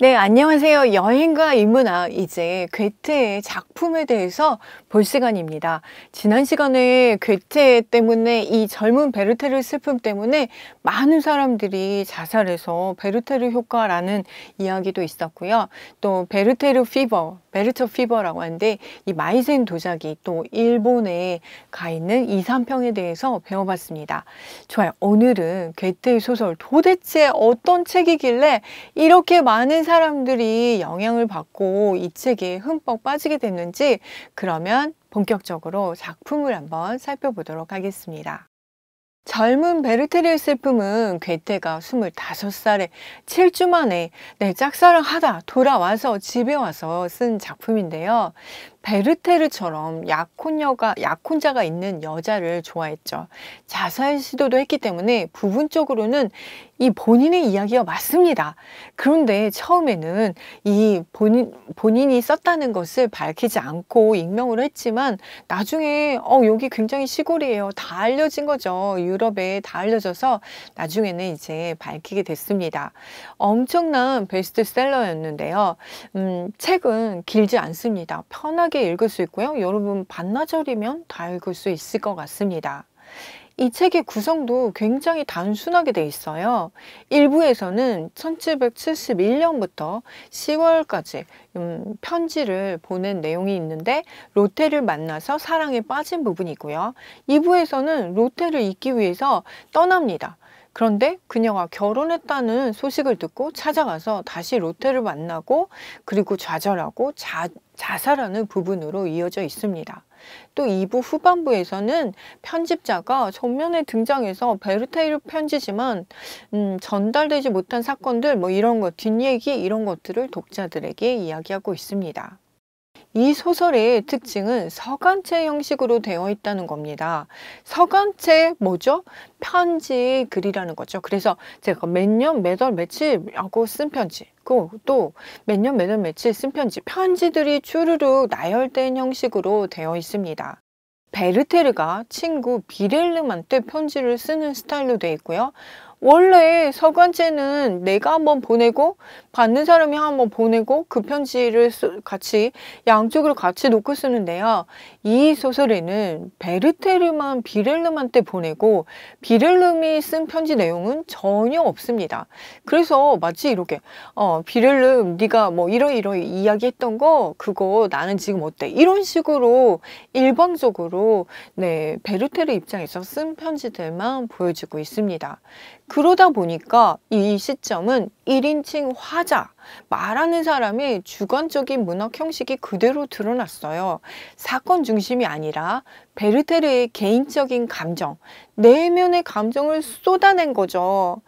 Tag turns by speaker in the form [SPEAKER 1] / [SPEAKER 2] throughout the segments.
[SPEAKER 1] 네, 안녕하세요. 여행과 인문학, 이제 괴테의 작품에 대해서 볼 시간입니다. 지난 시간에 괴테 때문에 이 젊은 베르테르 슬픔 때문에 많은 사람들이 자살해서 베르테르 효과라는 이야기도 있었고요. 또 베르테르 피버, 베르터 피버라고 하는데 이 마이센 도자기 또 일본에 가 있는 이 3평에 대해서 배워봤습니다. 좋아요. 오늘은 괴테의 소설 도대체 어떤 책이길래 이렇게 많은 사람들이 영향을 받고 이 책에 흠뻑 빠지게 됐는지 그러면 본격적으로 작품을 한번 살펴보도록 하겠습니다. 젊은 베르테르의 슬픔은 괴테가 25살에 7주 만에 내 짝사랑하다 돌아와서 집에 와서 쓴 작품인데요. 베르테르처럼 약혼자가 있는 여자를 좋아했죠. 자살 시도도 했기 때문에 부분적으로는 이 본인의 이야기가 맞습니다. 그런데 처음에는 이 본인이 썼다는 것을 밝히지 않고 익명으로 했지만 나중에 여기 굉장히 시골이에요. 다 알려진 거죠. 유럽에 다 알려져서 나중에는 이제 밝히게 됐습니다. 엄청난 베스트셀러였는데요. 책은 길지 않습니다. 편하게 읽을 수 있고요. 여러분 반나절이면 다 읽을 수 있을 것 같습니다. 이 책의 구성도 굉장히 단순하게 돼 있어요. 1부에서는 1771년부터 10월까지 편지를 보낸 내용이 있는데 로테를 만나서 사랑에 빠진 부분이고요. 2부에서는 로테를 잊기 위해서 떠납니다. 그런데 그녀가 결혼했다는 소식을 듣고 찾아가서 다시 로테를 만나고 그리고 좌절하고 자살하는 부분으로 이어져 있습니다. 또 2부 후반부에서는 편집자가 전면에 등장해서 베르테르 편지지만 전달되지 못한 사건들 이런 것 뒷얘기 이런 것들을 독자들에게 이야기하고 있습니다. 이 소설의 특징은 서간체 형식으로 되어 있다는 겁니다. 서간체 뭐죠? 편지 글이라는 거죠. 그래서 제가 몇 년, 몇 월, 며칠 하고 쓴 편지, 또 몇 년, 몇 월, 며칠 쓴 편지들이 주르륵 나열된 형식으로 되어 있습니다. 베르테르가 친구 비렐름한테 편지를 쓰는 스타일로 되어 있고요. 원래 서간체는 내가 한번 보내고 받는 사람이 한번 보내고 그 편지를 같이 양쪽으로 같이 놓고 쓰는데요. 이 소설에는 베르테르만 비렐름한테 보내고 비렐름이 쓴 편지 내용은 전혀 없습니다. 그래서 마치 이렇게 비렐름 네가 이러이러 이야기했던 거 그거 나는 지금 어때? 이런 식으로 일방적으로 베르테르 입장에서 쓴 편지들만 보여주고 있습니다. 그러다 보니까 이 시점은 1인칭 화자, 말하는 사람의 주관적인 문학 형식이 그대로 드러났어요. 사건 중심이 아니라 베르테르의 개인적인 감정, 내면의 감정을 쏟아낸 거죠.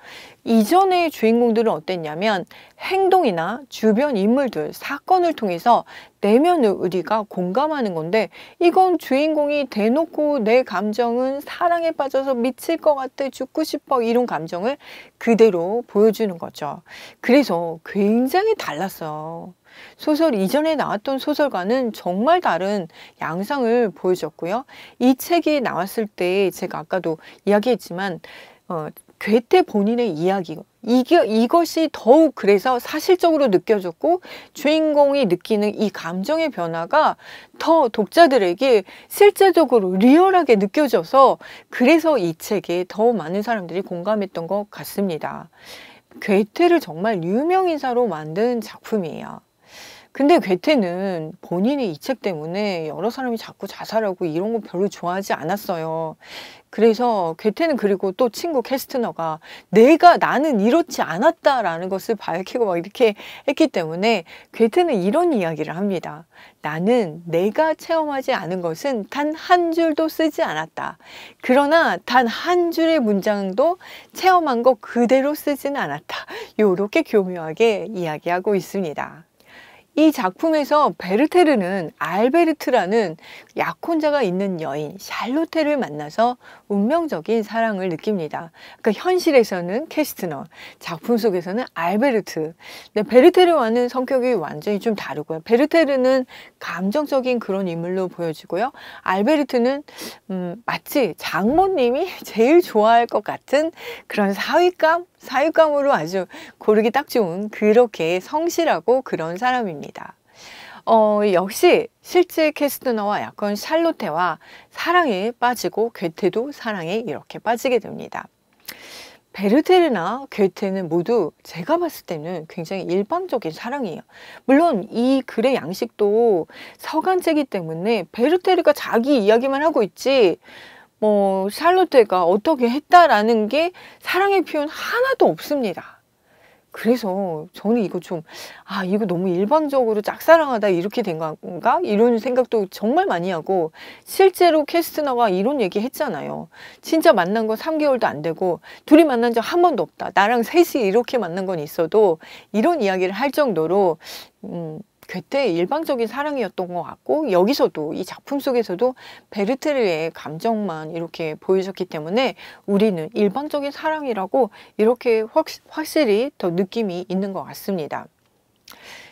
[SPEAKER 1] 이전의 주인공들은 어땠냐면 행동이나 주변 인물들, 사건을 통해서 내면을 우리가 공감하는 건데 이건 주인공이 대놓고 내 감정은 사랑에 빠져서 미칠 것 같아, 죽고 싶어 이런 감정을 그대로 보여주는 거죠. 그래서 굉장히 달랐어요. 소설 이전에 나왔던 소설과는 정말 다른 양상을 보여줬고요. 이 책이 나왔을 때 제가 아까도 이야기했지만 괴테 본인의 이야기 이것이 더욱 그래서 사실적으로 느껴졌고 주인공이 느끼는 이 감정의 변화가 더 독자들에게 실제적으로 리얼하게 느껴져서 그래서 이 책에 더 많은 사람들이 공감했던 것 같습니다. 괴테를 정말 유명인사로 만든 작품이에요. 근데 괴테는 본인이 이 책 때문에 여러 사람이 자꾸 자살하고 이런 거 별로 좋아하지 않았어요. 그래서 괴테는 그리고 또 친구 캐스트너가 나는 이렇지 않았다라는 것을 밝히고 이렇게 했기 때문에 괴테는 이런 이야기를 합니다. 나는 내가 체험하지 않은 것은 단 한 줄도 쓰지 않았다. 그러나 단 한 줄의 문장도 체험한 거 그대로 쓰지는 않았다. 이렇게 교묘하게 이야기하고 있습니다. 이 작품에서 베르테르는 알베르트라는 약혼자가 있는 여인 샬로테를 만나서 운명적인 사랑을 느낍니다. 그러니까 현실에서는 캐스트너, 작품 속에서는 알베르트. 근데 베르테르와는 성격이 완전히 좀 다르고요. 베르테르는 감정적인 그런 인물로 보여지고요. 알베르트는 마치 장모님이 제일 좋아할 것 같은 그런 사위감, 사육감으로 아주 고르기 딱 좋은 그렇게 성실하고 그런 사람입니다. 역시 실제 캐스트너와 약혼 샬롯테와 사랑에 빠지고 괴테도 사랑에 이렇게 빠지게 됩니다. 베르테르나 괴테는 모두 제가 봤을 때는 굉장히 일방적인 사랑이에요. 물론 이 글의 양식도 서간체이기 때문에 베르테르가 자기 이야기만 하고 있지 뭐 샬롯테가 어떻게 했다라는 게 사랑의 표현 하나도 없습니다. 그래서 저는 이거 좀 이거 너무 일방적으로 짝사랑하다 이렇게 된 건가? 이런 생각도 정말 많이 하고, 실제로 캐스트너가 이런 얘기 했잖아요. 진짜 만난 건 3개월도 안 되고 둘이 만난 적 한 번도 없다. 나랑 셋이 이렇게 만난 건 있어도 이런 이야기를 할 정도로 괴테의 일방적인 사랑이었던 것 같고, 여기서도 이 작품 속에서도 베르테르의 감정만 이렇게 보여줬기 때문에 우리는 일방적인 사랑이라고 이렇게 확실히 더 느낌이 있는 것 같습니다.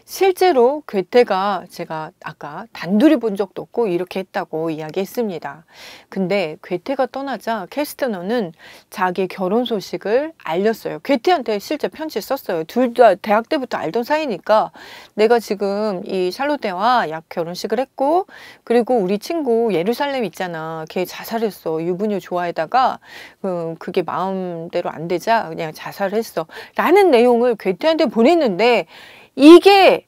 [SPEAKER 1] 실제로 괴테가 제가 아까 단둘이 본 적도 없고 이렇게 했다고 이야기했습니다. 근데 괴테가 떠나자 캐스트너는 자기의 결혼 소식을 알렸어요. 괴테한테 실제 편지 썼어요. 둘 다 대학 때부터 알던 사이니까 내가 지금 이 샬롯테와 약 결혼식을 했고, 그리고 우리 친구 예루살렘 있잖아. 걔 자살했어. 유부녀 좋아하다가 그게 마음대로 안 되자 그냥 자살했어. 라는 내용을 괴테한테 보냈는데 이게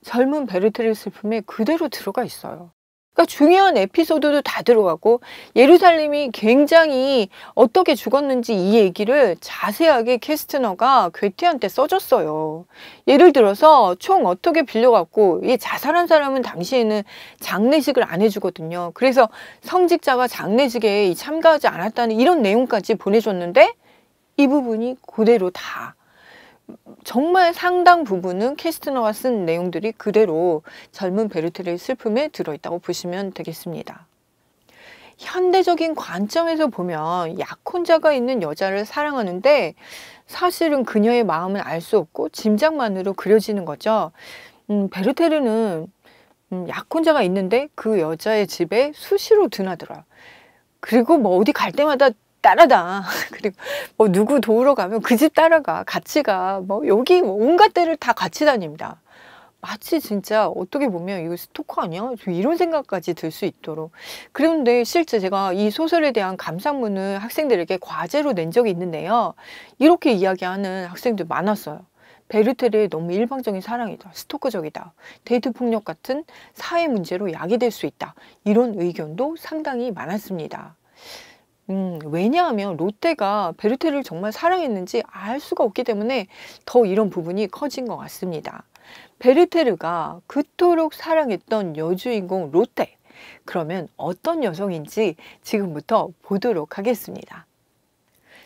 [SPEAKER 1] 젊은 베르테르 슬픔에 그대로 들어가 있어요. 그러니까 중요한 에피소드도 다 들어가고, 예루살렘이 굉장히 어떻게 죽었는지 이 얘기를 자세하게 캐스트너가 괴테한테 써줬어요. 예를 들어서 총 어떻게 빌려갖고 이 자살한 사람은 당시에는 장례식을 안 해주거든요. 그래서 성직자가 장례식에 참가하지 않았다는 이런 내용까지 보내줬는데 이 부분이 그대로 다 정말 상당 부분은 캐스트너가 쓴 내용들이 그대로 젊은 베르테르의 슬픔에 들어있다고 보시면 되겠습니다. 현대적인 관점에서 보면 약혼자가 있는 여자를 사랑하는데 사실은 그녀의 마음을 알 수 없고 짐작만으로 그려지는 거죠. 베르테르는 약혼자가 있는데 그 여자의 집에 수시로 드나들어요. 그리고 뭐 어디 갈 때마다 따라다. 그리고 뭐 누구 도우러 가면 그 집 따라가. 같이 가. 뭐 여기 온갖 데를 다 같이 다닙니다. 마치 진짜 어떻게 보면 이거 스토커 아니야? 이런 생각까지 들 수 있도록. 그런데 실제 제가 이 소설에 대한 감상문을 학생들에게 과제로 낸 적이 있는데요. 이렇게 이야기하는 학생들 많았어요. 베르테르의 너무 일방적인 사랑이다. 스토커적이다. 데이트 폭력 같은 사회 문제로 야기될 수 있다. 이런 의견도 상당히 많았습니다. 왜냐하면 롯데가 베르테르를 정말 사랑했는지 알 수가 없기 때문에 더 이런 부분이 커진 것 같습니다. 베르테르가 그토록 사랑했던 여주인공 롯데, 그러면 어떤 여성인지 지금부터 보도록 하겠습니다.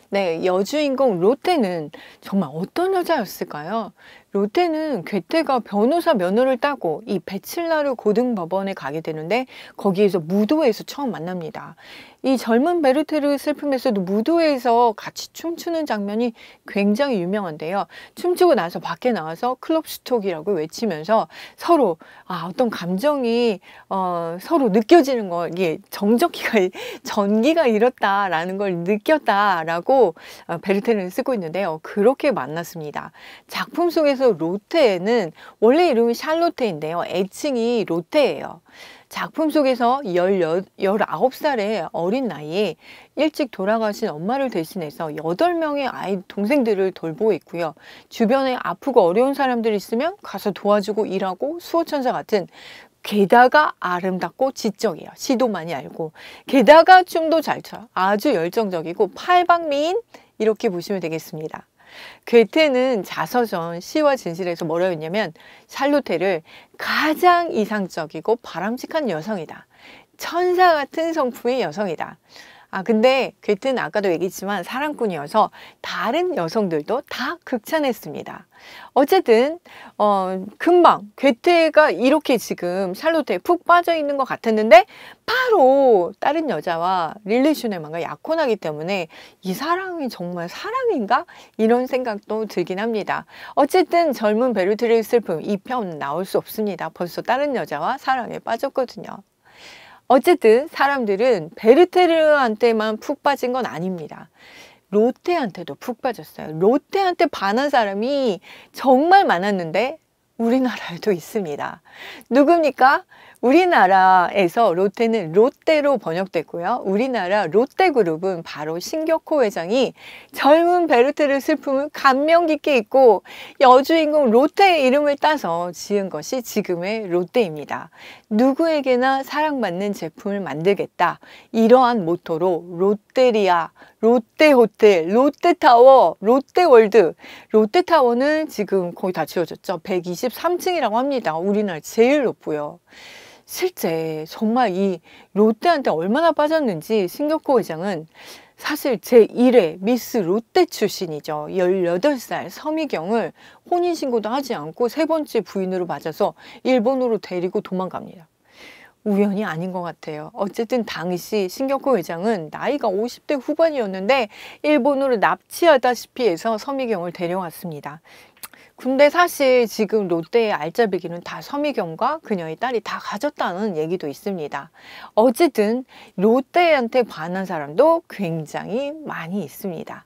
[SPEAKER 1] 네, 여주인공 롯데는 정말 어떤 여자였을까요? 롯데는 괴테가 변호사 면허를 따고 이 베칠라르 고등법원에 가게 되는데 거기에서 무도회에서 처음 만납니다. 이 젊은 베르테르 슬픔에서도 무도회에서 같이 춤추는 장면이 굉장히 유명한데요. 춤추고 나서 밖에 나와서 클럽스톡이라고 외치면서 서로 어떤 감정이 서로 느껴지는 거, 이게 전기가 일었다라는 걸 느꼈다라고 베르테르는 쓰고 있는데요. 그렇게 만났습니다. 작품 속에서 롯데는 원래 이름이 샬롯테인데요. 애칭이 롯데예요. 작품 속에서 19살의 어린 나이에 일찍 돌아가신 엄마를 대신해서 8명의 아이 동생들을 돌보고 있고요. 주변에 아프고 어려운 사람들이 있으면 가서 도와주고 일하고 수호천사 같은, 게다가 아름답고 지적이에요. 시도 많이 알고, 게다가 춤도 잘 춰요. 아주 열정적이고 팔방미인, 이렇게 보시면 되겠습니다. 괴테는 자서전 시와 진실에서 뭐라고 했냐면 샬롯테를 가장 이상적이고 바람직한 여성이다. 천사 같은 성품의 여성이다. 근데 괴테는 아까도 얘기했지만 사랑꾼이어서 다른 여성들도 다 극찬했습니다. 어쨌든 금방 괴테가 이렇게 지금 샬롯테에 푹 빠져 있는 것 같았는데 바로 다른 여자와 릴레이션에만 약혼하기 때문에 이 사랑이 정말 사랑인가? 이런 생각도 들긴 합니다. 어쨌든 젊은 베르테르의 슬픔 2편 나올 수 없습니다. 벌써 다른 여자와 사랑에 빠졌거든요. 어쨌든 사람들은 베르테르한테만 푹 빠진 건 아닙니다. 롯데한테도 푹 빠졌어요. 롯데한테 반한 사람이 정말 많았는데 우리나라에도 있습니다. 누굽니까? 우리나라에서 롯데는 롯데로 번역됐고요. 우리나라 롯데그룹은 바로 신격호 회장이 젊은 베르테르 슬픔을 감명 깊게 잊고 여주인공 롯데의 이름을 따서 지은 것이 지금의 롯데입니다. 누구에게나 사랑받는 제품을 만들겠다. 이러한 모토로 롯데리아, 롯데호텔, 롯데타워, 롯데월드. 롯데타워는 지금 거의 다 지어졌죠. 123층이라고 합니다. 우리나라 제일 높고요. 실제 정말 이 롯데한테 얼마나 빠졌는지 신격호 회장은 사실 제1회 미스 롯데 출신이죠. 18살 서미경을 혼인신고도 하지 않고 세 번째 부인으로 맞아서 일본으로 데리고 도망갑니다. 우연이 아닌 것 같아요. 어쨌든 당시 신격호 회장은 나이가 50대 후반이었는데 일본으로 납치하다시피 해서 서미경을 데려왔습니다. 근데 사실 지금 롯데의 알짜배기는 다 서미경과 그녀의 딸이 다 가졌다는 얘기도 있습니다. 어쨌든 롯데한테 반한 사람도 굉장히 많이 있습니다.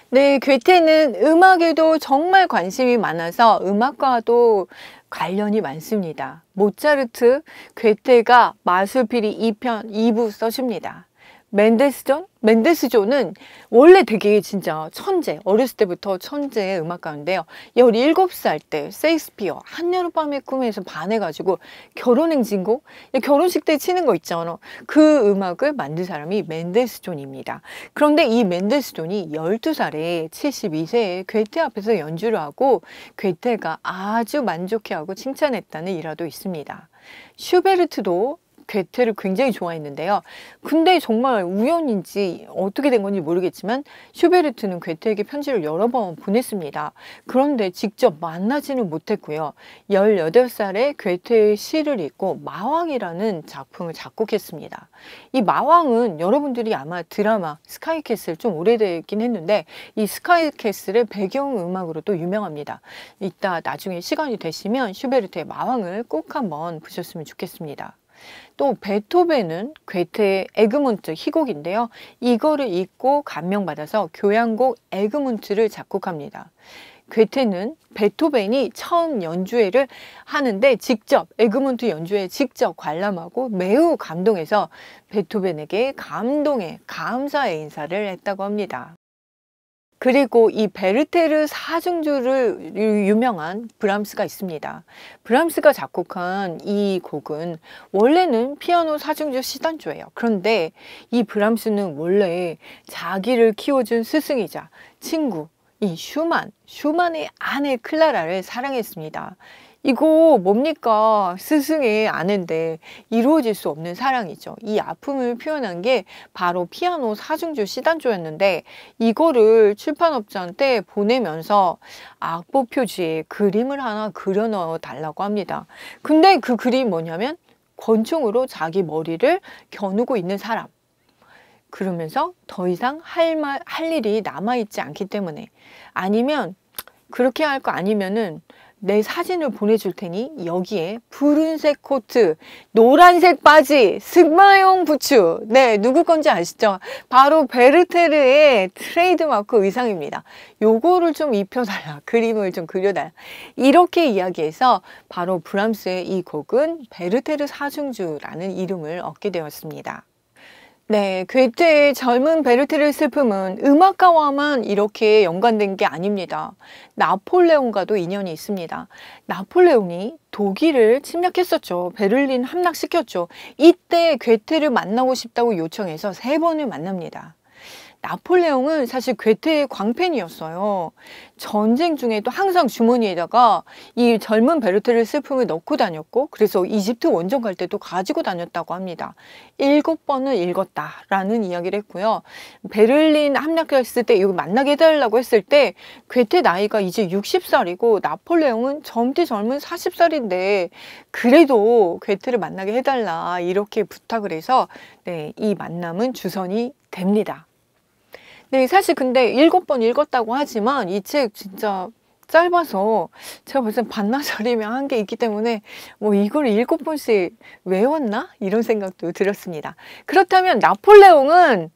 [SPEAKER 1] 네, 괴테는 음악에도 정말 관심이 많아서 음악과도 관련이 많습니다. 모차르트, 괴테가 마술피리 2편, 2부 써줍니다. 멘데스존은 원래 되게 진짜 천재, 어렸을 때부터 천재의 음악가인데요. 17살 때 세익스피어 한여름밤의 꿈에서 반해가지고 결혼행진곡, 결혼식 때 치는 거 있잖아. 그 음악을 만든 사람이 멘데스존입니다. 그런데 이 멘데스존이 12살에 72세에 괴테 앞에서 연주를 하고 괴테가 아주 만족해하고 칭찬했다는 일화도 있습니다. 슈베르트도 괴테를 굉장히 좋아했는데요. 근데 정말 우연인지 어떻게 된 건지 모르겠지만 슈베르트는 괴테에게 편지를 여러 번 보냈습니다. 그런데 직접 만나지는 못했고요. 18살에 괴테의 시를 읽고 마왕이라는 작품을 작곡했습니다. 이 마왕은 여러분들이 아마 드라마 스카이캐슬 좀 오래되긴 했는데 이 스카이캐슬의 배경음악으로도 유명합니다. 이따 나중에 시간이 되시면 슈베르트의 마왕을 꼭 한번 보셨으면 좋겠습니다. 또 베토벤은 괴테의 에그문트 희곡인데요. 이거를 읽고 감명받아서 교향곡 에그문트를 작곡합니다. 괴테는 베토벤이 처음 연주회를 하는데 직접 에그문트 연주회에 직접 관람하고 매우 감동해서 베토벤에게 감동의 감사의 인사를 했다고 합니다. 그리고 이 베르테르 사중주를 유명한 브람스가 있습니다. 브람스가 작곡한 이 곡은 원래는 피아노 사중주 시단조예요. 그런데 이 브람스는 원래 자기를 키워준 스승이자 친구, 이 슈만의 아내 클라라를 사랑했습니다. 이거 뭡니까? 스승의 아내인데 이루어질 수 없는 사랑이죠. 이 아픔을 표현한 게 바로 피아노 사중주 시단조였는데 이거를 출판업자한테 보내면서 악보 표지에 그림을 하나 그려 넣어 달라고 합니다. 근데 그 그림이 뭐냐면 권총으로 자기 머리를 겨누고 있는 사람. 그러면서 더 이상 할 일이 남아있지 않기 때문에 아니면 그렇게 할 거 아니면은 내 사진을 보내줄 테니 여기에 푸른색 코트, 노란색 바지, 승마용 부츠. 네, 누구 건지 아시죠? 바로 베르테르의 트레이드마크 의상입니다. 요거를 좀 입혀달라. 그림을 좀 그려달라. 이렇게 이야기해서 바로 브람스의 이 곡은 베르테르 사중주라는 이름을 얻게 되었습니다. 네, 괴테의 젊은 베르테르의 슬픔은 음악가와만 이렇게 연관된 게 아닙니다. 나폴레옹과도 인연이 있습니다. 나폴레옹이 독일을 침략했었죠. 베를린 함락시켰죠. 이때 괴테를 만나고 싶다고 요청해서 3번을 만납니다. 나폴레옹은 사실 괴테의 광팬이었어요. 전쟁 중에도 항상 주머니에다가 이 젊은 베르테르의 슬픔을 넣고 다녔고 그래서 이집트 원정 갈 때도 가지고 다녔다고 합니다. 7번을 읽었다라는 이야기를 했고요. 베를린 함락했을 때 이거 만나게 해달라고 했을 때 괴테 나이가 이제 60살이고 나폴레옹은 젊디 젊은 40살인데 그래도 괴테를 만나게 해달라 이렇게 부탁을 해서 네, 이 만남은 주선이 됩니다. 네, 사실 근데 7번 읽었다고 하지만 이 책 진짜 짧아서 제가 벌써 반나절이면 한 게 있기 때문에 뭐 이걸 7번씩 외웠나? 이런 생각도 들었습니다. 그렇다면 나폴레옹은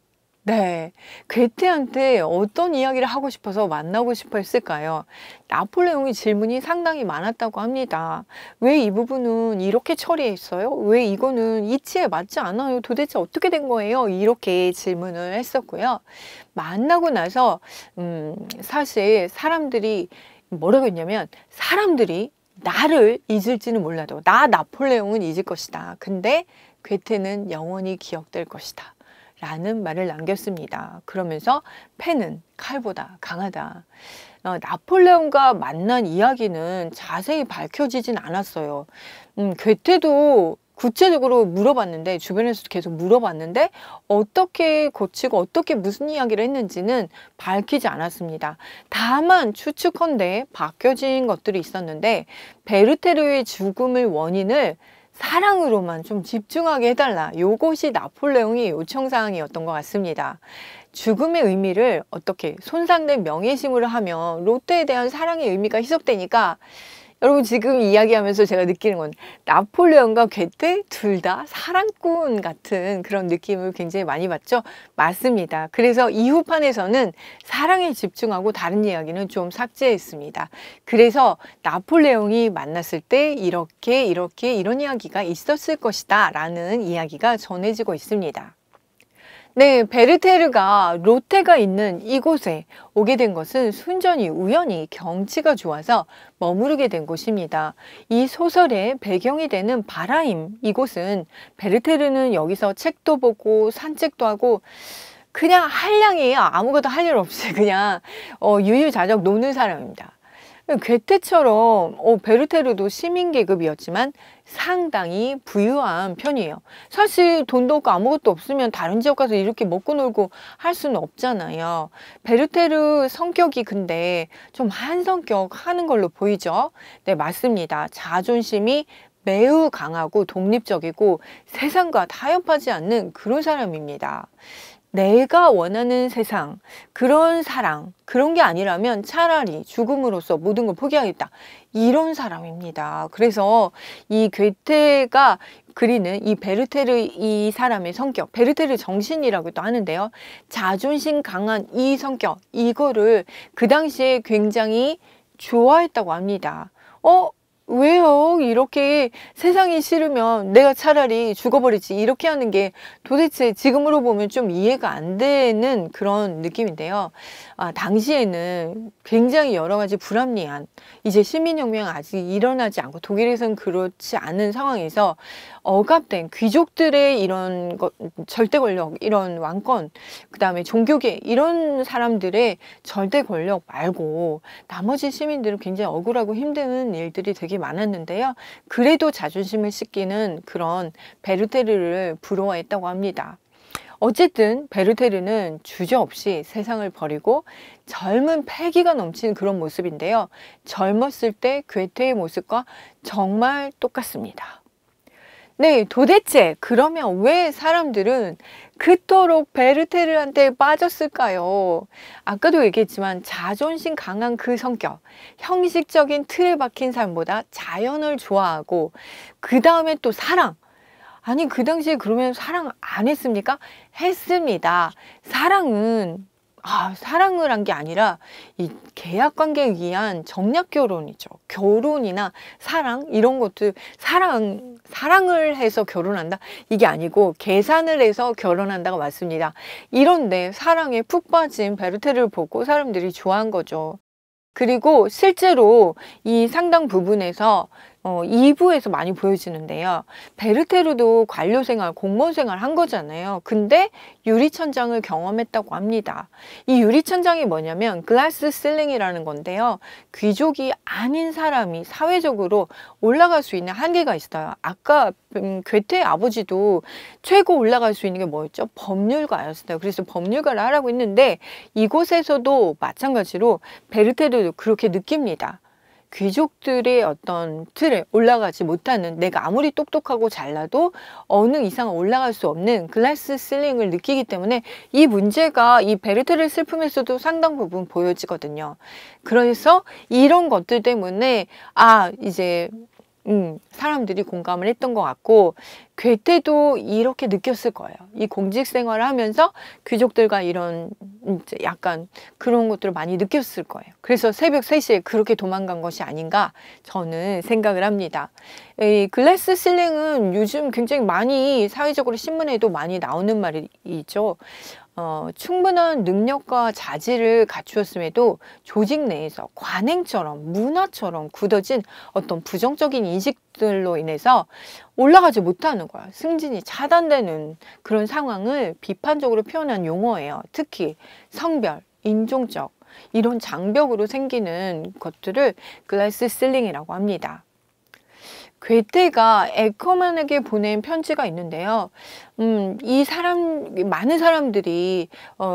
[SPEAKER 1] 네. 괴테한테 어떤 이야기를 하고 싶어서 만나고 싶어 했을까요? 나폴레옹의 질문이 상당히 많았다고 합니다. 왜 이 부분은 이렇게 처리했어요? 왜 이거는 이치에 맞지 않아요? 도대체 어떻게 된 거예요? 이렇게 질문을 했었고요. 만나고 나서 사실 사람들이 뭐라고 했냐면 사람들이 나를 잊을지는 몰라도 나 나폴레옹은 잊을 것이다. 근데 괴테는 영원히 기억될 것이다. 라는 말을 남겼습니다. 그러면서 펜은 칼보다 강하다. 나폴레옹과 만난 이야기는 자세히 밝혀지진 않았어요. 괴테도 구체적으로 물어봤는데 주변에서 계속 물어봤는데 어떻게 고치고 어떻게 무슨 이야기를 했는지는 밝히지 않았습니다. 다만 추측컨대 바뀌어진 것들이 있었는데 베르테르의 죽음의 원인을 사랑으로만 좀 집중하게 해달라. 요것이 나폴레옹의 요청사항이었던 것 같습니다. 죽음의 의미를 어떻게 손상된 명예심으로 하면 롯데에 대한 사랑의 의미가 희석되니까 여러분 지금 이야기하면서 제가 느끼는 건 나폴레옹과 괴테 둘 다 사랑꾼 같은 그런 느낌을 굉장히 많이 받죠? 맞습니다. 그래서 이후판에서는 사랑에 집중하고 다른 이야기는 좀 삭제했습니다. 그래서 나폴레옹이 만났을 때 이렇게 이런 이야기가 있었을 것이다 라는 이야기가 전해지고 있습니다. 네, 베르테르가 롯데가 있는 이곳에 오게 된 것은 순전히 우연히 경치가 좋아서 머무르게 된 곳입니다. 이 소설의 배경이 되는 바라임, 이곳은 베르테르는 여기서 책도 보고 산책도 하고 그냥 한량이에요. 아무것도 할 일 없이 그냥 유유자적 노는 사람입니다. 괴테처럼 베르테르도 시민계급이었지만 상당히 부유한 편이에요. 사실 돈도 없고 아무것도 없으면 다른 지역 가서 이렇게 먹고 놀고 할 수는 없잖아요. 베르테르 성격이 근데 좀 한성격 하는 걸로 보이죠? 네, 맞습니다. 자존심이 매우 강하고 독립적이고 세상과 타협하지 않는 그런 사람입니다. 내가 원하는 세상, 그런 사랑, 그런 게 아니라면 차라리 죽음으로써 모든 걸 포기하겠다. 이런 사람입니다. 그래서 이 괴테가 그리는 이 베르테르 이 사람의 성격, 베르테르 정신이라고도 하는데요. 자존심 강한 이 성격, 이거를 그 당시에 굉장히 좋아했다고 합니다. 왜요? 이렇게 세상이 싫으면 내가 차라리 죽어버리지. 이렇게 하는 게 도대체 지금으로 보면 좀 이해가 안 되는 그런 느낌인데요. 당시에는 굉장히 여러 가지 불합리한 이제 시민혁명이 아직 일어나지 않고 독일에서는 그렇지 않은 상황에서 억압된 귀족들의 이런 절대 권력, 이런 왕권, 그 다음에 종교계 이런 사람들의 절대 권력 말고 나머지 시민들은 굉장히 억울하고 힘든 일들이 되게 많았는데요. 그래도 자존심을 씻기는 그런 베르테르를 부러워했다고 합니다. 어쨌든 베르테르는 주저없이 세상을 버리고 젊은 패기가 넘치는 그런 모습인데요. 젊었을 때 괴테의 모습과 정말 똑같습니다. 네, 도대체 그러면 왜 사람들은 그토록 베르테르한테 빠졌을까요? 아까도 얘기했지만 자존심 강한 그 성격, 형식적인 틀에 박힌 삶보다 자연을 좋아하고 그 다음에 또 사랑. 아니 그 당시에 그러면 사랑 안 했습니까? 했습니다. 사랑은 사랑을 한 게 아니라 이 계약 관계에 의한 정략 결혼이죠. 결혼이나 사랑 이런 것들 사랑을 해서 결혼한다 이게 아니고 계산을 해서 결혼한다가 맞습니다. 이런데 사랑에 푹 빠진 베르테르를 보고 사람들이 좋아한 거죠. 그리고 실제로 이 상당 부분에서 2부에서 많이 보여지는데요. 베르테르도 관료 생활, 공무원 생활 한 거잖아요. 근데 유리천장을 경험했다고 합니다. 이 유리천장이 뭐냐면 글라스 실링이라는 건데요. 귀족이 아닌 사람이 사회적으로 올라갈 수 있는 한계가 있어요. 아까 괴테의 아버지도 최고 올라갈 수 있는 게 뭐였죠? 법률가였어요. 그래서 법률가를 하라고 했는데 이곳에서도 마찬가지로 베르테르도 그렇게 느낍니다. 귀족들의 어떤 틀에 올라가지 못하는 내가 아무리 똑똑하고 잘나도 어느 이상 올라갈 수 없는 글라스 실링을 느끼기 때문에 이 문제가 이 베르테르의 슬픔에서도 상당 부분 보여지거든요. 그래서 이런 것들 때문에 이제 사람들이 공감을 했던 것 같고, 괴테도 이렇게 느꼈을 거예요. 이 공직 생활을 하면서 귀족들과 이런 이제 약간 그런 것들을 많이 느꼈을 거예요. 그래서 새벽 3시에 그렇게 도망간 것이 아닌가 저는 생각을 합니다. 이 글래스 실링은 요즘 굉장히 많이 사회적으로 신문에도 많이 나오는 말이죠. 충분한 능력과 자질을 갖추었음에도 조직 내에서 관행처럼 문화처럼 굳어진 어떤 부정적인 인식들로 인해서 올라가지 못하는 거야. 승진이 차단되는 그런 상황을 비판적으로 표현한 용어예요. 특히 성별, 인종적 이런 장벽으로 생기는 것들을 글래스 실링이라고 합니다. 괴테가 에커만에게 보낸 편지가 있는데요. 많은 사람들이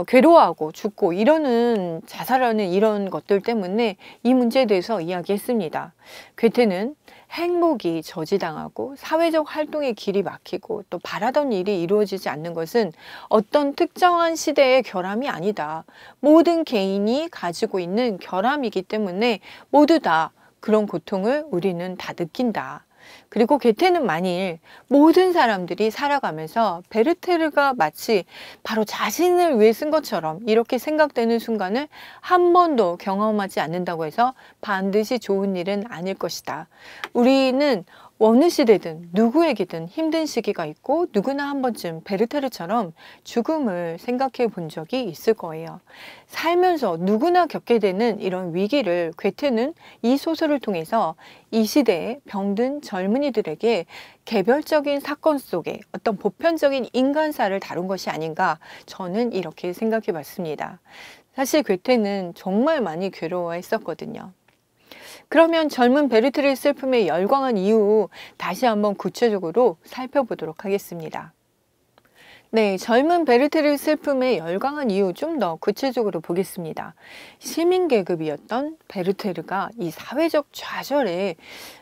[SPEAKER 1] 괴로워하고 죽고 이러는 자살하는 이런 것들 때문에 이 문제에 대해서 이야기했습니다. 괴테는 행복이 저지당하고 사회적 활동의 길이 막히고 또 바라던 일이 이루어지지 않는 것은 어떤 특정한 시대의 결함이 아니다. 모든 개인이 가지고 있는 결함이기 때문에 모두 다 그런 고통을 우리는 다 느낀다. 그리고 괴테는 만일 모든 사람들이 살아가면서 베르테르가 마치 바로 자신을 위해 쓴 것처럼 이렇게 생각되는 순간을 한 번도 경험하지 않는다고 해서 반드시 좋은 일은 아닐 것이다. 우리는 어느 시대든 누구에게든 힘든 시기가 있고 누구나 한 번쯤 베르테르처럼 죽음을 생각해 본 적이 있을 거예요. 살면서 누구나 겪게 되는 이런 위기를 괴테는 이 소설을 통해서 이 시대에 병든 젊은이들에게 개별적인 사건 속에 어떤 보편적인 인간사를 다룬 것이 아닌가 저는 이렇게 생각해 봤습니다. 사실 괴테는 정말 많이 괴로워했었거든요. 그러면 젊은 베르테르의 슬픔에 열광한 이유 다시 한번 구체적으로 살펴보도록 하겠습니다. 네, 젊은 베르테르의 슬픔에 열광한 이유 좀 더 구체적으로 보겠습니다. 시민계급이었던 베르테르가 이 사회적 좌절에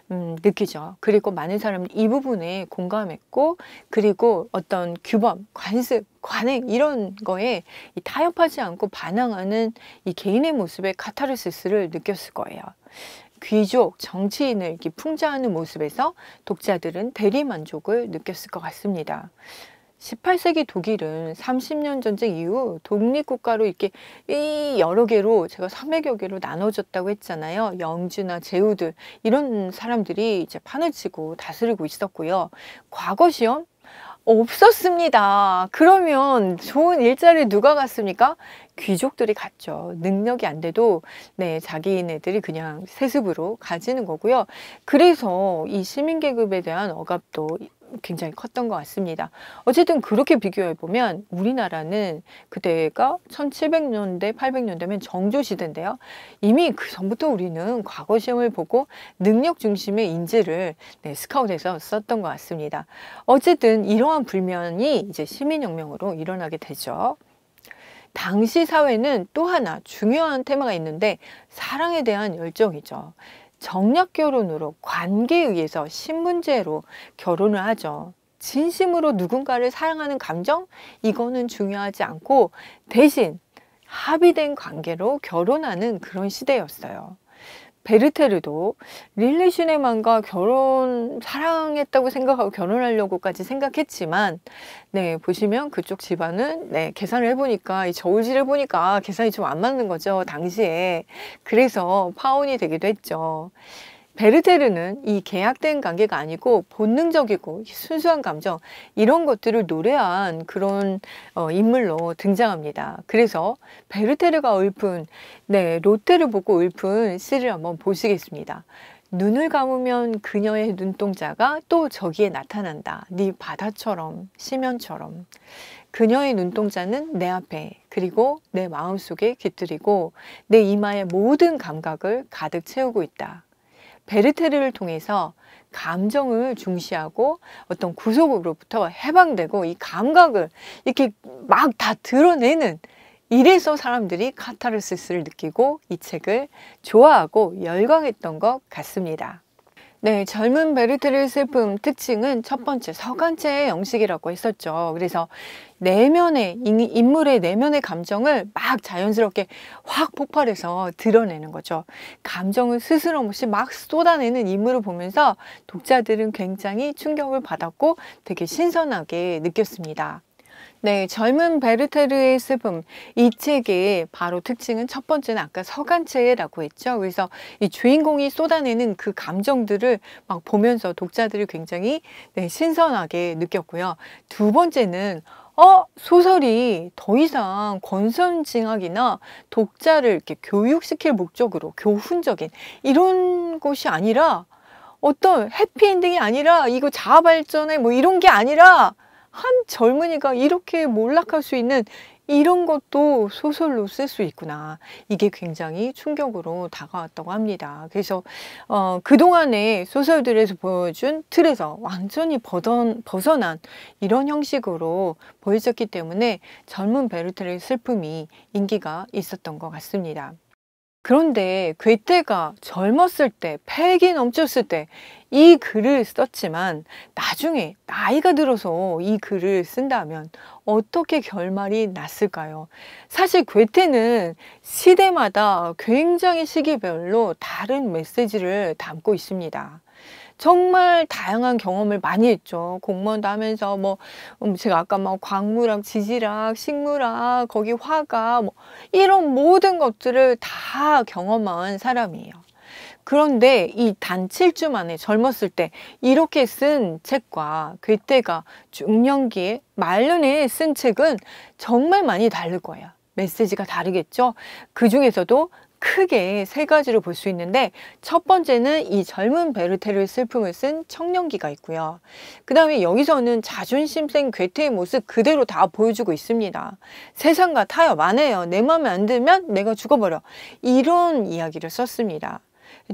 [SPEAKER 1] 느끼죠. 그리고 많은 사람들이 이 부분에 공감했고, 그리고 어떤 규범, 관습, 관행 이런 거에 타협하지 않고 반항하는 이 개인의 모습에 카타르시스를 느꼈을 거예요. 귀족, 정치인을 이렇게 풍자하는 모습에서 독자들은 대리만족을 느꼈을 것 같습니다. 18세기 독일은 30년 전쟁 이후 독립국가로 이렇게 여러 개로 제가 300여 개로 나눠졌다고 했잖아요. 영주나 제후들 이런 사람들이 이제 판을 치고 다스리고 있었고요. 과거 시험 없었습니다. 그러면 좋은 일자리 누가 갔습니까? 귀족들이 갔죠. 능력이 안 돼도 네, 자기네들이 그냥 세습으로 가지는 거고요. 그래서 이 시민계급에 대한 억압도 굉장히 컸던 것 같습니다. 어쨌든 그렇게 비교해 보면 우리나라는 그때가 1700년대, 800년대면 정조시대인데요. 이미 그 전부터 우리는 과거 시험을 보고 능력 중심의 인재를 네, 스카웃해서 썼던 것 같습니다. 어쨌든 이러한 불면이 이제 시민혁명으로 일어나게 되죠. 당시 사회는 또 하나 중요한 테마가 있는데 사랑에 대한 열정이죠. 정략 결혼으로 관계에 의해서 신분제로 결혼을 하죠. 진심으로 누군가를 사랑하는 감정? 이거는 중요하지 않고 대신 합의된 관계로 결혼하는 그런 시대였어요. 베르테르도 릴레슈네만과 사랑했다고 생각하고 결혼하려고까지 생각했지만, 네, 보시면 그쪽 집안은, 네, 계산을 해보니까, 이 저울질을 보니까 계산이 좀 안 맞는 거죠, 당시에. 그래서 파혼이 되기도 했죠. 베르테르는 이 계약된 관계가 아니고 본능적이고 순수한 감정 이런 것들을 노래한 그런 인물로 등장합니다. 그래서 베르테르가 읊은 네, 로테를 보고 읊은 시를 한번 보시겠습니다. 눈을 감으면 그녀의 눈동자가 또 저기에 나타난다. 네 바다처럼 시면처럼. 그녀의 눈동자는 내 앞에 그리고 내 마음속에 깃들이고 내 이마의 모든 감각을 가득 채우고 있다. 베르테르를 통해서 감정을 중시하고 어떤 구속으로부터 해방되고 이 감각을 이렇게 막 다 드러내는 이래서 사람들이 카타르시스를 느끼고 이 책을 좋아하고 열광했던 것 같습니다. 네, 젊은 베르테르 슬픔 특징은 첫 번째 서간체 형식이라고 했었죠. 그래서 인물의 내면의 감정을 막 자연스럽게 확 폭발해서 드러내는 거죠. 감정을 스스럼없이 막 쏟아내는 인물을 보면서 독자들은 굉장히 충격을 받았고 되게 신선하게 느꼈습니다. 네, 젊은 베르테르의 슬픔. 이 책의 바로 특징은 첫 번째는 아까 서간체라고 했죠. 그래서 이 주인공이 쏟아내는 그 감정들을 막 보면서 독자들이 굉장히 신선하게 느꼈고요. 두 번째는 소설이 더 이상 권선징악이나 독자를 이렇게 교육시킬 목적으로 교훈적인 이런 것이 아니라 어떤 해피엔딩이 아니라 이거 자아발전에 뭐 이런 게 아니라 한 젊은이가 이렇게 몰락할 수 있는 이런 것도 소설로 쓸 수 있구나. 이게 굉장히 충격으로 다가왔다고 합니다. 그래서 그동안의 소설들에서 보여준 틀에서 완전히 벗어난 이런 형식으로 보여졌기 때문에 젊은 베르테르의 슬픔이 인기가 있었던 것 같습니다. 그런데 괴테가 젊었을 때, 패기 넘쳤을 때 이 글을 썼지만 나중에 나이가 들어서 이 글을 쓴다면 어떻게 결말이 났을까요? 사실 괴테는 시대마다 굉장히 시기별로 다른 메시지를 담고 있습니다. 정말 다양한 경험을 많이 했죠. 공무원도 하면서 제가 아까 광물학, 지질학, 식물학, 거기 화가 이런 모든 것들을 다 경험한 사람이에요. 그런데 이 단 7주 만에 젊었을 때 이렇게 쓴 책과 괴테가 중년기에 말년에 쓴 책은 정말 많이 다를 거예요. 메시지가 다르겠죠. 그 중에서도 크게 세 가지로 볼 수 있는데 첫 번째는 이 젊은 베르테르의 슬픔을 쓴 청년기가 있고요. 그 다음에 여기서는 자존심생 괴테의 모습 그대로 다 보여주고 있습니다. 세상과 타협 안 해요. 내 마음에 안 들면 내가 죽어버려. 이런 이야기를 썼습니다.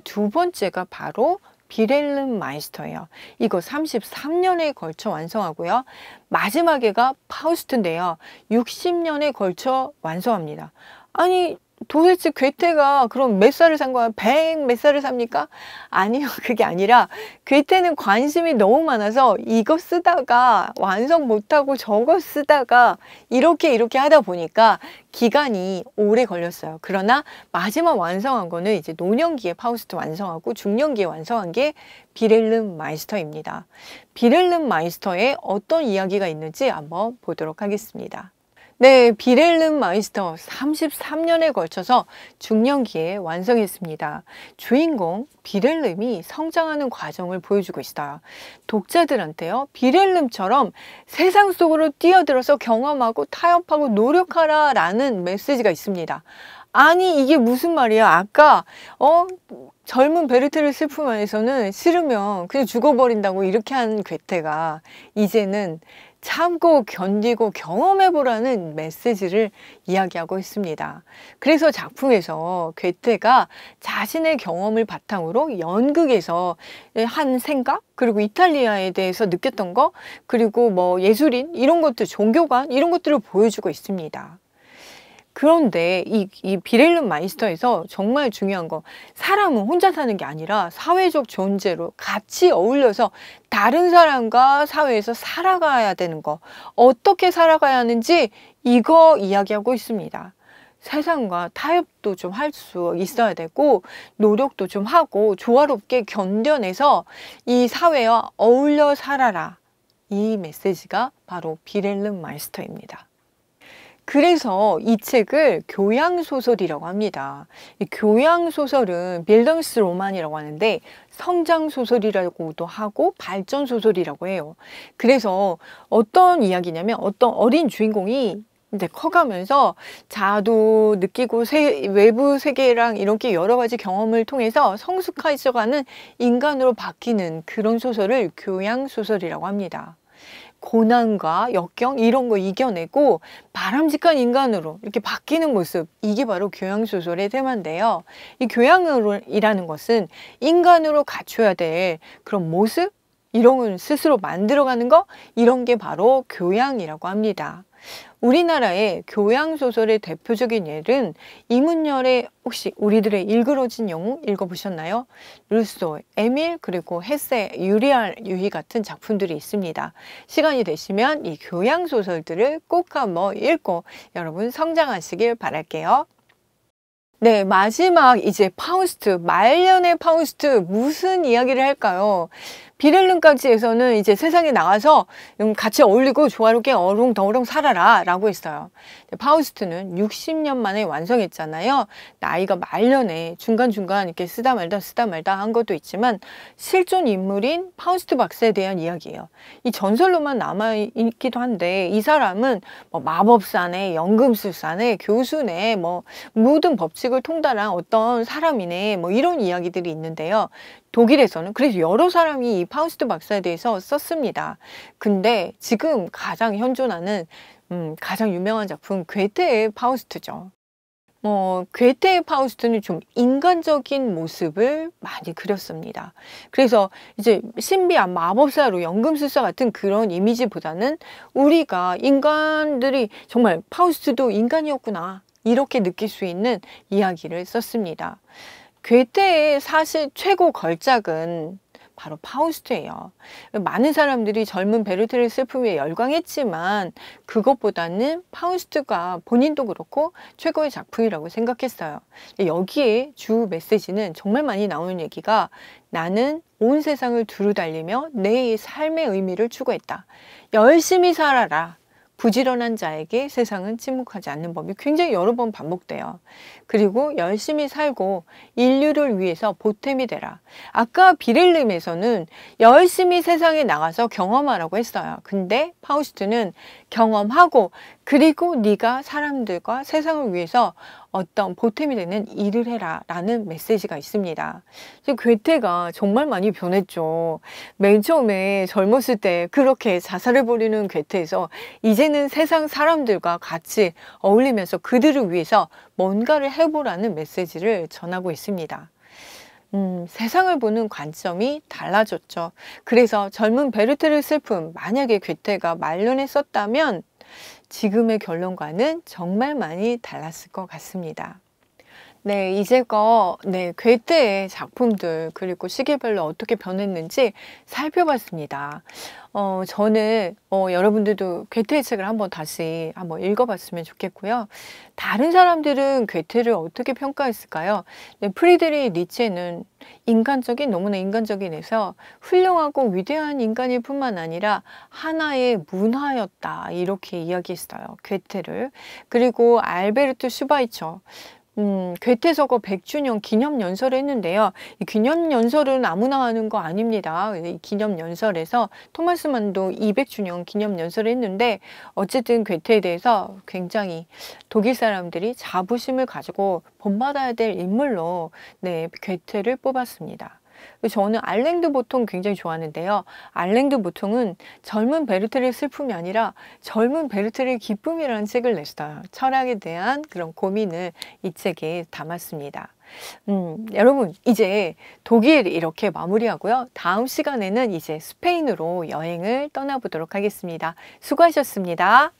[SPEAKER 1] 두 번째가 바로 비렐름 마이스터예요. 이거 33년에 걸쳐 완성하고요. 마지막에가 파우스트인데요. 60년에 걸쳐 완성합니다. 아니 도대체 괴테가 그럼 몇 살을 산 거야? 100 몇 살을 삽니까? 아니요. 그게 아니라 괴테는 관심이 너무 많아서 이거 쓰다가 완성 못하고 저거 쓰다가 이렇게 하다 보니까 기간이 오래 걸렸어요. 그러나 마지막 완성한 거는 이제 노년기에 파우스트 완성하고 중년기에 완성한 게 비렐름 마이스터입니다. 비렐름 마이스터에 어떤 이야기가 있는지 한번 보도록 하겠습니다. 네, 비렐름 마이스터 33년에 걸쳐서 중년기에 완성했습니다. 주인공 비렐름이 성장하는 과정을 보여주고 있어요. 독자들한테요, 비렐름처럼 세상 속으로 뛰어들어서 경험하고 타협하고 노력하라 라는 메시지가 있습니다. 아니 이게 무슨 말이야. 아까 젊은 베르테르 슬픔 안에서는 싫으면 그냥 죽어버린다고 이렇게 한 괴테가 이제는 참고 견디고 경험해보라는 메시지를 이야기하고 있습니다. 그래서 작품에서 괴테가 자신의 경험을 바탕으로 연극에서 한 생각, 그리고 이탈리아에 대해서 느꼈던 거, 그리고 예술인, 이런 것들, 종교관, 이런 것들을 보여주고 있습니다. 그런데 이 비렐름 마이스터에서 정말 중요한 거, 사람은 혼자 사는 게 아니라 사회적 존재로 같이 어울려서 다른 사람과 사회에서 살아가야 되는 거, 어떻게 살아가야 하는지 이거 이야기하고 있습니다. 세상과 타협도 좀 할 수 있어야 되고 노력도 좀 하고 조화롭게 견뎌내서 이 사회와 어울려 살아라. 이 메시지가 바로 비렐름 마이스터입니다. 그래서 이 책을 교양소설이라고 합니다. 이 교양소설은 빌던스로만이라고 하는데 성장소설이라고도 하고 발전소설이라고 해요. 그래서 어떤 이야기냐면 어떤 어린 주인공이 이제 커가면서 자아도 느끼고 외부 세계랑 이렇게 여러 가지 경험을 통해서 성숙해져가는 인간으로 바뀌는 그런 소설을 교양소설이라고 합니다. 고난과 역경 이런 거 이겨내고 바람직한 인간으로 이렇게 바뀌는 모습, 이게 바로 교양소설의 테마인데요. 이 교양이라는 것은 인간으로 갖춰야 될 그런 모습, 이런 건 스스로 만들어가는 거, 이런 게 바로 교양이라고 합니다. 우리나라의 교양 소설의 대표적인 예는 이문열의 혹시 우리들의 일그러진 영웅 읽어보셨나요? 루소, 에밀, 그리고 헤세, 유리알 유희 같은 작품들이 있습니다. 시간이 되시면 이 교양 소설들을 꼭 한번 읽고 여러분 성장하시길 바랄게요. 네, 마지막 이제 파우스트, 말년의 파우스트 무슨 이야기를 할까요? 비렐름까지에서는 이제 세상에 나가서 같이 어울리고 조화롭게 어롱더롱 살아라 라고 했어요. 파우스트는 60년 만에 완성했잖아요. 나이가 말년에 중간중간 이렇게 쓰다 말다 한 것도 있지만 실존 인물인 파우스트 박사에 대한 이야기예요. 이 전설로만 남아있기도 한데 이 사람은 뭐 마법사네, 연금술사네, 교수네, 뭐 모든 법칙을 통달한 어떤 사람이네, 뭐 이런 이야기들이 있는데요. 독일에서는 그래서 여러 사람이 이 파우스트 박사에 대해서 썼습니다. 근데 지금 가장 현존하는 가장 유명한 작품 괴테의 파우스트죠. 괴테의 파우스트는 좀 인간적인 모습을 많이 그렸습니다. 그래서 이제 신비한 마법사로 연금술사 같은 그런 이미지보다는 우리가 인간들이 정말 파우스트도 인간이었구나 이렇게 느낄 수 있는 이야기를 썼습니다. 괴테의 사실 최고 걸작은 바로 파우스트예요. 많은 사람들이 젊은 베르테르 슬픔에 열광했지만 그것보다는 파우스트가 본인도 그렇고 최고의 작품이라고 생각했어요. 여기에 주 메시지는 정말 많이 나오는 얘기가 나는 온 세상을 두루 달리며 내 삶의 의미를 추구했다. 열심히 살아라. 부지런한 자에게 세상은 침묵하지 않는 법이 굉장히 여러 번 반복돼요. 그리고 열심히 살고 인류를 위해서 보탬이 되라. 아까 비렐름에서는 열심히 세상에 나가서 경험하라고 했어요. 근데 파우스트는 경험하고 그리고 네가 사람들과 세상을 위해서 어떤 보탬이 되는 일을 해라 라는 메시지가 있습니다. 괴테가 정말 많이 변했죠. 맨 처음에 젊었을 때 그렇게 자살을 벌이는 괴테에서 이제는 세상 사람들과 같이 어울리면서 그들을 위해서 뭔가를 해보라는 메시지를 전하고 있습니다. 세상을 보는 관점이 달라졌죠. 그래서 젊은 베르테르 슬픔, 만약에 괴테가 말년했었다면 지금의 결론과는 정말 많이 달랐을 것 같습니다. 네, 이제껏 괴테의 작품들 그리고 시기별로 어떻게 변했는지 살펴봤습니다. 저는 여러분들도 괴테의 책을 한번 다시 한번 읽어봤으면 좋겠고요. 다른 사람들은 괴테를 어떻게 평가했을까요? 네, 프리드리히 니체는 너무나 인간적인 에서 훌륭하고 위대한 인간일 뿐만 아니라 하나의 문화였다 이렇게 이야기했어요. 괴테를. 그리고 알베르트 슈바이처 괴테서거 100주년 기념연설을 했는데요. 이 기념연설은 아무나 하는 거 아닙니다. 이 기념연설에서 토마스 만도 200주년 기념연설을 했는데 어쨌든 괴테에 대해서 굉장히 독일 사람들이 자부심을 가지고 본받아야 될 인물로 괴테를 뽑았습니다. 저는 알랭드 보통 굉장히 좋아하는데요. 알랭드 보통은 젊은 베르테르의 슬픔이 아니라 젊은 베르테르의 기쁨이라는 책을 냈어요. 철학에 대한 그런 고민을 이 책에 담았습니다. 여러분 이제 독일 이렇게 마무리하고요. 다음 시간에는 이제 스페인으로 여행을 떠나보도록 하겠습니다. 수고하셨습니다.